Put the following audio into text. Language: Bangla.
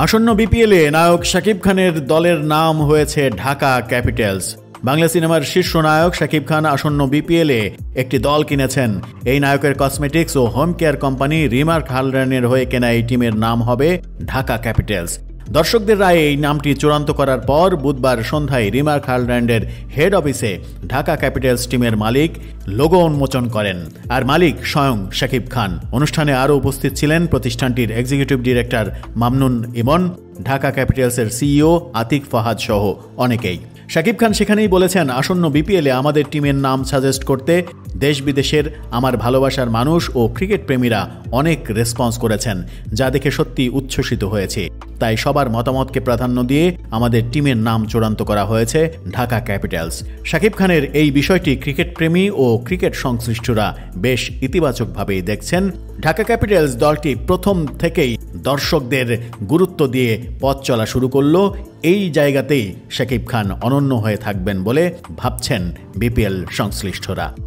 আসন্ন বিপিএলে নায়ক শাকিব খানের দলের নাম হয়েছে ঢাকা ক্যাপিটালস। বাংলা সিনেমার শীর্ষ নায়ক শাকিব খান আসন্ন বিপিএলে একটি দল কিনেছেন। এই নায়কের কসমেটিক্স ও হোম কেয়ার কোম্পানি রিমার্ক হালডানের হয়ে কেনা এই টিমের নাম হবে ঢাকা ক্যাপিটালস। দর্শকদের রায়ে এই নামটি চূড়ান্ত করার পর বুধবার সন্ধ্যায় রিমার্ক হালড্যান্ডের হেড অফিসে ঢাকা ক্যাপিটালস টিমের মালিক লোগো উন্মোচন করেন। আর মালিক স্বয়ং শাকিব খান। অনুষ্ঠানে আরও উপস্থিত ছিলেন প্রতিষ্ঠানটির এক্সিকিউটিভ ডিরেক্টর মামনুন ইমন, ঢাকা ক্যাপিটালসের সিইও আতিক ফাহাদ সহ অনেকেই। শাকিব খান সেখানেই বলেছেন, আসন্ন বিপিএলে আমাদের টিমের নাম সাজেস্ট করতে দেশ বিদেশের আমার ভালোবাসার মানুষ ও ক্রিকেট প্রেমীরা অনেক রেসপন্স করেছেন, যা দেখে সত্যি উচ্ছ্বসিত হয়েছে। তাই সবার মতামতকে প্রাধান্য দিয়ে আমাদের টিমের নাম চূড়ান্ত করা হয়েছে ঢাকা ক্যাপিটালস। শাকিব খানের এই বিষয়টি ক্রিকেট প্রেমী ও ক্রিকেট সংশ্লিষ্টরা বেশ ইতিবাচকভাবেই দেখছেন। ঢাকা ক্যাপিটালস দলটি প্রথম থেকেই দর্শকদের গুরুত্ব দিয়ে পথ চলা শুরু করলো। এই জায়গাতেই শাকিব খান অনন্য হয়ে থাকবেন বলে ভাবছেন বিপিএল সংশ্লিষ্টরা।